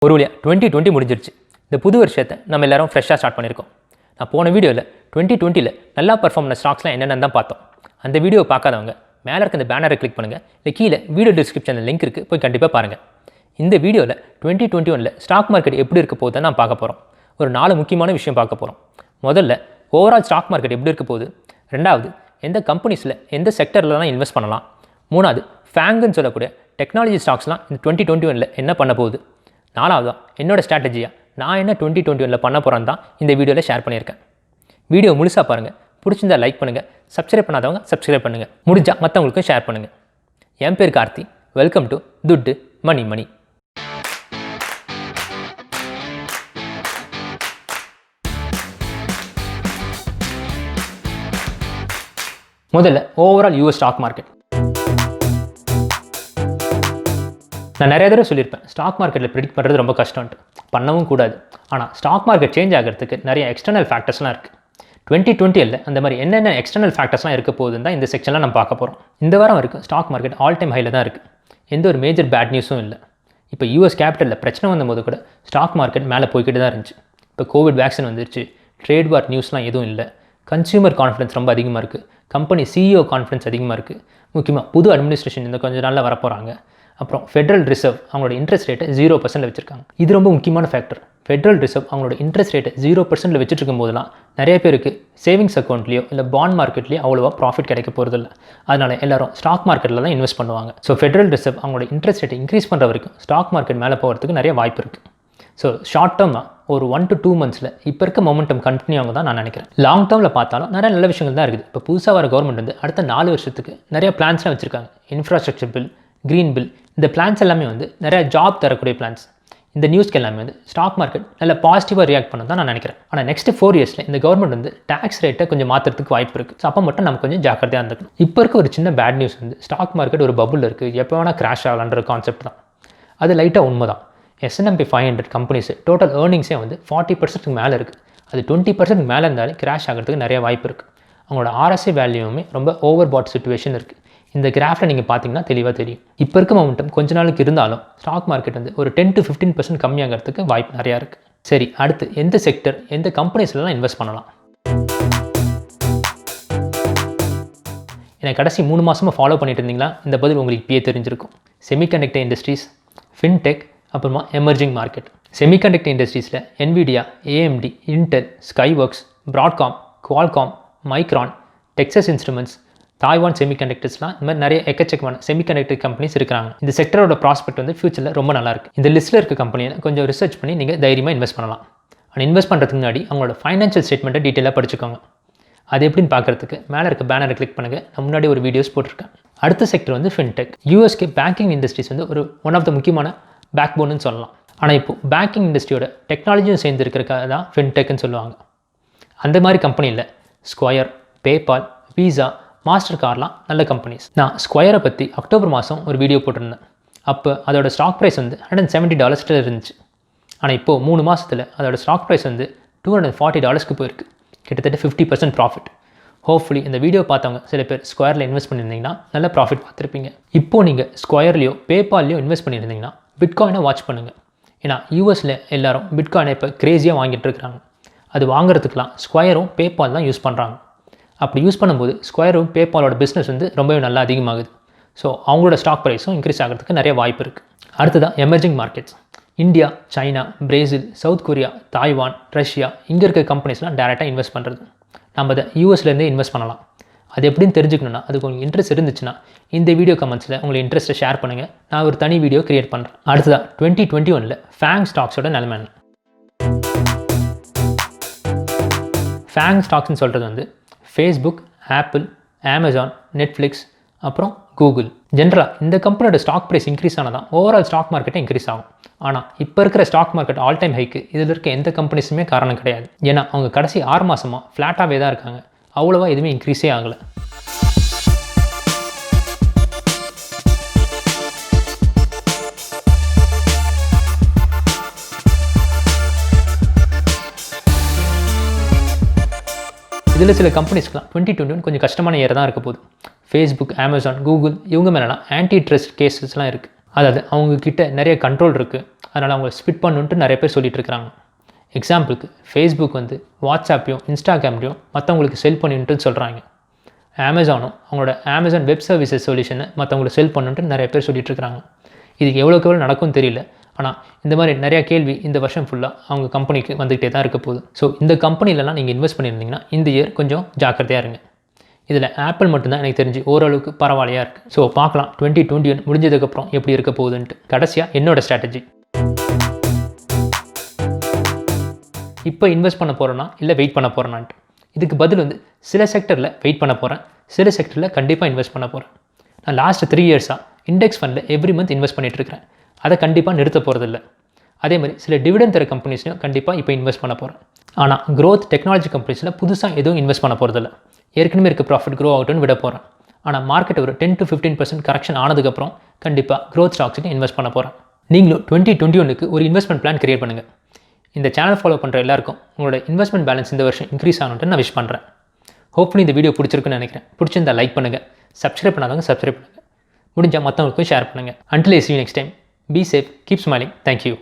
ஒரு வழியாக 2020 முடிஞ்சிருச்சு. இந்த புது வருஷத்தை நம்ம எல்லாரும் ஃப்ரெஷ்ஷாக ஸ்டார்ட் பண்ணியிருக்கோம். நான் போன வீடியோவில் 2020 நல்லா பர்ஃபார்ம் பண்ண ஸ்டாக்ஸ்லாம் என்னென்னு தான் பார்த்தோம். அந்த வீடியோ பார்க்காதவங்க மேலே இருக்க இந்த பேனரை கிளிக் பண்ணுங்கள், இல்லை கீழே வீடியோ டிஸ்கிரிப்ஷனில் லிங்க் இருக்குது, போய் கண்டிப்பாக பாருங்கள். இந்த வீடியோவில் 2021 ஸ்டாக் மார்க்கெட் எப்படி இருக்க போகுதுன்னு நான் பார்க்க போகிறோம். ஒரு 4 முக்கியமான விஷயம் பார்க்க போகிறோம். முதல்ல ஓவரால் ஸ்டாக் மார்க்கெட் எப்படி இருக்க போகுது, ரெண்டாவது எந்த கம்பெனிஸில் எந்த செக்டரில் தான் இன்வெஸ்ட் பண்ணலாம், மூணாவது ஃபேங்குன்னு சொல்லக்கூடிய டெக்னாலஜி ஸ்டாக்ஸ்லாம் இந்த 2021 என்ன பண்ண போகுது, நாலாவது என்னோடய ஸ்ட்ராட்டஜியாக நான் என்ன 2021 பண்ண போகிறேன்னு தான் இந்த வீடியோவில் ஷேர் பண்ணியிருக்கேன். வீடியோ முழுசாக பாருங்கள், பிடிச்சிருந்தா லைக் பண்ணுங்கள், சப்ஸ்கிரைப் பண்ணாதவங்க சப்ஸ்கிரைப் பண்ணுங்கள், முடிஞ்சால் மற்றவங்களுக்கும் ஷேர் பண்ணுங்கள். என் பேர் கார்த்தி, வெல்கம் டு துட்டு மணி மணி. முதல்ல ஓவரால் யூஎஸ் ஸ்டாக் மார்க்கெட். நான் நிறைய தடவை சொல்லியிருப்பேன், ஸ்டாக் மார்க்கெட்டில் ப்ரிடிக்ட் பண்ணுறது ரொம்ப கஷ்டம்ட்டு, பண்ணவும் கூடாது. ஆனால் ஸ்டாக் மார்க்கெட் சேஞ்ச் ஆகிறதுக்கு நிறைய எக்ஸ்டர்னல் ஃபேக்டர்ஸ்லாம் இருக்குது. 2020 அந்த மாதிரி என்னென்ன எக்ஸ்டர்னல் ஃபேக்டர்ஸ்லாம் இருக்க போகுதுன்னு தான் இந்த செக்ஷனில் நம்ம பார்க்க போகிறோம். இந்த வாரம் வரைக்கும் ஸ்டாக் மார்க்கெட் ஆல் டைம் ஹையில் தான் இருக்குது. எந்த ஒரு மேஜர் பேட் நியூஸும் இல்லை. இப்போ யூஎஸ் கேபிட்டலில் பிரச்சனை வந்தபோது கூட ஸ்டாக் மார்க்கெட் மேலே போய்கிட்டு தான் இருந்துச்சு. இப்போ கோவிட் வேக்சின் வந்துருச்சு, ட்ரேட் வார் நியூஸ்லாம் எதுவும் இல்லை, கன்சியூமர் கான்ஃபிடன்ஸ் ரொம்ப அதிகமாக இருக்குது, கம்பெனி சிஇஓ கான்ஃபிடன்ஸ் அதிகமாக இருக்குது, முக்கியமாக புது அட்மினிஸ்ட்ரேஷன் இந்த கொஞ்சம் நாளில் வரப்போகிறாங்க. அப்புறம் ஃபெட்ரல் ரிசர்வ் அவங்களோட இன்ட்ரெஸ்ட் ரேட்டை 0% வச்சுருக்காங்க. இது ரொம்ப முக்கியமான ஃபேக்டர். ஃபெட்ரல் ரிசர்வ் அவங்களோட இன்ட்ரெஸ்ட் ரேட்டை 0% வச்சுட்டு இருக்கும்போதெல்லாம் நிறைய பேருக்கு சேவிங்ஸ் அக்கௌண்ட்லேயோ இல்லை பாண்ட் மார்க்கெட்லேயோ அவ்வளோவா ப்ராஃபிட் கிடைக்க போகிறதில்ல. அதனால் எல்லாரும் ஸ்டாக் மார்க்கெட்டில் தான் இன்வெஸ்ட் பண்ணுவாங்க. ஸோ ஃபெட்ரல் ரிசர்வ் அவங்களோட இன்ட்ரெஸ்ட் ரேட்டை இன்க்ரீஸ் பண்ணுற வரைக்கும் ஸ்டாக் மார்க்கெட் மேலே போகிறதுக்கு நிறைய வாய்ப்பு இருக்குது. ஸோ ஷார்ட் டேர்மாக ஒரு 1 to 2 monthஸில் இப்போ இருக்க மொமெண்டம் கண்டினியூ ஆகும் தான் நான் நினைக்கிறேன். லாங் டேர்மில் பார்த்தாலும் நிறைய நல்ல விஷயங்கள் தான் இருக்குது. இப்போ புதுசாக வர கவர்மெண்ட் வந்து அடுத்த 4 வருஷத்துக்கு நிறைய பிளான்ஸ்லாம் வச்சுருக்காங்க. இன்ஃப்ராஸ்ட்ரக்சர் பில், க்ரீன் பில், இந்த பிளான்ஸ் எல்லாமே வந்து நிறைய ஜாப் தரக்கூடிய பிளான்ஸ். இந்த நியூஸ்க்கு எல்லாமே வந்து ஸ்டாக் மார்க்கெட் நல்ல பாசிட்டிவாக ரியாக்ட் பண்ண தான் நான் நினைக்கிறேன். ஆனால் நெக்ஸ்ட் 4 yearsல இந்த கவர்மெண்ட் வந்து டேக்ஸ் ரேட்டை கொஞ்சம் மாற்றுறதுக்கு வாய்ப்பு இருக்குது. ஸோ அப்போ மட்டும் நம்ம கொஞ்சம் ஜாக்கிரதையாக இருந்துக்கணும். இப்போ இருக்க ஒரு சின்ன பேட் நியூஸ் வந்து ஸ்டாக் மார்க்கெட் ஒரு பபுள் இருக்குது, எப்போ வேணால் கிராஷ் ஆகலான்ற கான்செப்ட் தான். அது லைட்டாக உண்மை தான். S&P 500 கம்பெனிஸ் டோட்டல் ஏர்னிங்ஸே வந்து 40% மேலே இருக்குது. அது 20% மேலே இருந்தாலே கிராஷ் ஆகிறதுக்கு நிறைய வாய்ப்பு இருக்குது. அவங்களோட RSI வேல்யூமே ரொம்ப ஓவர் பாட் சிச்சுவேஷன் இருக்குது. இந்த கிராஃபில் நீங்கள் பார்த்தீங்கன்னா தெளிவாக தெரியும். இப்போ இருக்க மொமெண்டம் கொஞ்ச நாளுக்கு இருந்தாலும் ஸ்டாக் மார்க்கெட் வந்து ஒரு 10 to 15% கம்மியாகிறதுக்கு வாய்ப்பு நிறையா இருக்குது. சரி, அடுத்து எந்த செக்டர் எந்த கம்பெனிஸ்லாம் இன்வெஸ்ட் பண்ணலாம்? எனக்கு கடைசி 3 மாதமாக ஃபாலோ பண்ணிட்டு இருந்தீங்களா, இந்த பதில் உங்களுக்கு இப்பயே தெரிஞ்சிருக்கும். செமிகண்டக்டர் இண்டஸ்ட்ரீஸ், ஃபின்டெக், அப்புறமா எமர்ஜிங் மார்க்கெட். செமிகண்டக்டர் இண்டஸ்ட்ரீஸில் NVIDIA, AMD, Intel, Skyworks, Broadcom, Qualcomm, Micron, Texas Instruments, Taiwan செமிகண்டக்டர்ஸ்லாம் இந்த மாதிரி நிறைய எக்கச்சக்கமான செமிகண்டக்டர் கம்பெனிஸ் இருக்கிறாங்க. இந்த செக்டரோட ப்ராஸ்பெக்ட் வந்து ஃபியூச்சரில் ரொம்ப நல்லாயிருக்கு. இந்த லிஸ்ட்டில் இருக்க கம்பெனியை கொஞ்சம் ரிசர்ச் பண்ணி நீங்கள் தைரியமாக இன்வெஸ்ட் பண்ணலாம். ஆனால் இன்வெஸ்ட் பண்ணுறதுக்கு முன்னாடி அவங்களோட ஃபைனான்ஷியல் ஸ்டேட்மெண்ட்டை டீட்டெயிலாக படிச்சுக்கோங்க. அது எப்படின்னு பார்க்குறதுக்கு மேலே இருக்க பேனரை கிளிக் பண்ணுங்கள், நான் முன்னாடி ஒரு வீடியோஸ் போட்டிருக்கேன். அடுத்த செக்டர் வந்து ஃபின்டெக். யூஎஸ்கே பேங்கிங் இண்டஸ்ட்ரீஸ் வந்து ஒரு ஒன் ஆஃப் த முக்கியமான பேக் போன்னு சொல்லலாம். ஆனால் இப்போது பேங்கிங் இண்டஸ்ட்ரியோட டெக்னாலஜியும் சேர்ந்து இருக்கிறதுக்காக தான் ஃபின்டெக்னு சொல்லுவாங்க. அந்த மாதிரி கம்பெனியில் ஸ்கொயர், பேபால், வீசா, மாஸ்டர் கார்லாம் நல்ல கம்பெனிஸ். நான் ஸ்கொயரை பற்றி அக்டோபர் மாதம் ஒரு வீடியோ போட்டிருந்தேன். அப்போ அதோட ஸ்டாக் ப்ரைஸ் வந்து $170 இருந்துச்சு. ஆனால் இப்போது 3 மாதத்தில் அதோட ஸ்டாக் ப்ரைஸ் வந்து $240 போயிருக்கு. கிட்டத்தட்ட 50% ப்ராஃபிட். ஹோப்ஃபுல்லி இந்த வீடியோ பார்த்தவங்க சில பேர் ஸ்கொயரில் இன்வெஸ்ட் பண்ணியிருந்தீங்கன்னா நல்ல ப்ராஃபிட் பார்த்துருப்பீங்க. இப்போது நீங்கள் ஸ்கொயர்லையோ பேபால்லையோ இன்வெஸ்ட் பண்ணியிருந்தீங்கன்னா பிட்காயினை வாட்ச் பண்ணுங்கள். ஏன்னா யூஎஸில் எல்லாரும் பிட்காயினை இப்போ க்ரேஸியாக வாங்கிட்டு இருக்கிறாங்க. அது வாங்குறதுக்கெலாம் ஸ்கொயரும் பேபால் தான் யூஸ் பண்ணுறாங்க. அப்படி யூஸ் பண்ணும்போது ஸ்கொயரும் பேபாலோட பிஸ்னஸ் வந்து ரொம்பவே நல்லா அதிகமாகுது. ஸோ அவங்களோட ஸ்டாக் ப்ரைஸும் இன்க்ரீஸ் ஆகிறதுக்கு நிறைய வாய்ப்பு இருக்குது. அடுத்ததான் emerging markets. India, China, Brazil, south Korea, Taiwan, Russia, இங்கே இருக்க கம்பெனிஸ்லாம் டேரெக்டாக இன்வெஸ்ட் பண்ணுறது. நம்ம அதை யூஎஸ்லேருந்தே இன்வெஸ்ட் பண்ணலாம். அது எப்படின்னு தெரிஞ்சுக்கணுன்னா, அதுக்கு உங்களுக்கு இன்ட்ரெஸ்ட் இருந்துச்சுன்னா இந்த வீடியோ கமெண்ட்ஸில் உங்களுக்கு இன்ட்ரெஸ்ட்டை ஷேர் பண்ணுங்கள். நான் ஒரு தனி வீடியோ கிரியேட் பண்ணுறேன். அடுத்ததாக 2021 ஃபேங் ஸ்டாக்ஸோட நிலைமை என்ன? ஃபேங் ஸ்டாக்ஸ்ன்னு சொல்கிறது வந்து ஃபேஸ்புக், ஆப்பிள், அமேசான், நெட்ஃப்ளிக்ஸ், அப்புறம் கூகுள். ஜென்ரலாக இந்த கம்பெனியோட ஸ்டாக் ப்ரைஸ் இன்க்ரீஸ் ஆனால் தான் ஓவரால் ஸ்டாக் மார்க்கெட்டே இன்க்ரீஸ் ஆகும். ஆனால் இப்போ இருக்கிற ஸ்டாக் மார்க்கெட் ஆல் டைம் ஹைக்கு இதில் இருக்க எந்த கம்பெனிஸுமே காரணம் கிடையாது. ஏன்னா அவங்க கடைசி 6 மாதமாக ஃப்ளாட்டாகவே தான் இருக்காங்க. அவ்வளோவா எதுவுமே இன்க்ரீஸே ஆகலை. இதில் சில கம்பெனிஸ்க்குலாம் 2021 கொஞ்சம் கஷ்டமான இயர் தான் இருக்க போகுது. ஃபேஸ்புக், அமேசான், கூகுள் இவங்க மேலாம் ஆன்டி ட்ரஸ்ட் கேசஸ்லாம் இருக்குது. அதாவது அவங்கக்கிட்ட நிறைய கண்ட்ரோல் இருக்குது. அதனால் அவங்க ஸ்பிட் பண்ணுன்ட்டு நிறைய பேர் சொல்லிட்டு இருக்காங்க. எக்ஸாம்பிளுக்கு ஃபேஸ்புக் வந்து வாட்ஸ்ஆப்பையும் இன்ஸ்டாகிராம்லையும் மற்றவங்களுக்கு செல் பண்ணிட்டு சொல்கிறாங்க. அமேசானும் அவங்களோட அமேசான் வெப் சர்வீசஸ் சொல்யூஷனை மற்றவங்களுக்கு செல் பண்ணுன்ட்டு நிறைய பேர் சொல்லிட்டு இருக்காங்க. இது எவ்வளோக்கு எவ்வளோ நடக்கும்னு தெரியல. ஆனால் இந்த மாதிரி நிறையா கேள்வி இந்த வருஷம் ஃபுல்லாக அவங்க கம்பெனிக்கு வந்துக்கிட்டே தான் இருக்க போகுது. ஸோ இந்த கம்பெனிலலாம் நீங்கள் இன்வெஸ்ட் பண்ணியிருந்தீங்கன்னா இந்த இயர் கொஞ்சம் ஜாக்கிரதையாக இருங்க. இதில் ஆப்பிள் மட்டும்தான் எனக்கு தெரிஞ்சு ஓரளவுக்கு பரவாயில்லையாக இருக்குது. ஸோ பார்க்கலாம் 2021 முடிஞ்சதுக்கப்புறம் எப்படி இருக்க போகுதுன்ட்டு. கடைசியாக என்னோடய ஸ்ட்ராட்டஜி, இப்போ இன்வெஸ்ட் பண்ண போகிறேன்னா இல்லை வெயிட் பண்ண போகிறேன்னான்ட்டு. இதுக்கு பதில் வந்து சில செக்டரில் வெயிட் பண்ண போகிறேன், சில செக்டரில் கண்டிப்பாக இன்வெஸ்ட் பண்ண போகிறேன். நான் லாஸ்ட் 3 இயர்ஸாக இண்டெக்ஸ் ஃபண்டில் எவ்ரி மந்த் இன்வெஸ்ட் பண்ணிகிட்ருக்கிறேன். அதை கண்டிப்பாக நிறுத்த போகிறதில்ல. அதே மாதிரி சில டிவிடெண்ட் தர கம்பெனிஸ்லையும் கண்டிப்பாக இப்போ இன்வெஸ்ட் பண்ண போகிறேன். ஆனால் க்ரோத் டெக்னாலஜி கம்பெனிஸில் புதுசாக எதுவும் இன்வெஸ்ட் பண்ண போகிறதில்ல. ஏற்கனவே இருக்க ப்ராஃபிட் க்ரோ ஆகட்டும்னு விட போகிறேன். ஆனால் மார்க்கெட் ஒரு 10 to 15% கரெக்ஷன் ஆனதுக்கப்புறம் கண்டிப்பாக க்ரோத் ஸ்டாக்ஸுக்கு இன்வெஸ்ட் பண்ண போகிறேன். நீங்களும் 2021க்கு ஒரு இன்வெஸ்ட்மெண்ட் பிளான் கிரியேட் பண்ணுங்கள். இந்த சேனல் ஃபாலோ பண்ணுற எல்லாருக்கும் உங்களோட இன்வெஸ்ட்மெண்ட் பேலன்ஸ் இந்த வருஷம் இன்க்ரீஸ் ஆகணும்னு நான் விஷ் பண்ணுறேன். ஹோப்ஃபுல்லி இந்த வீடியோ பிடிச்சிருக்குன்னு நினைக்கிறேன். பிடிச்சிருந்தா லைக் பண்ணுங்கள், சப்ஸ்கிரைப் பண்ணாதவங்க சப்ஸ்கிரைப் பண்ணுங்கள், முடிஞ்சால் மற்றவங்களுக்கும் ஷேர் பண்ணுங்கள். Until I see you next time, be safe, keep smiling. Thank you.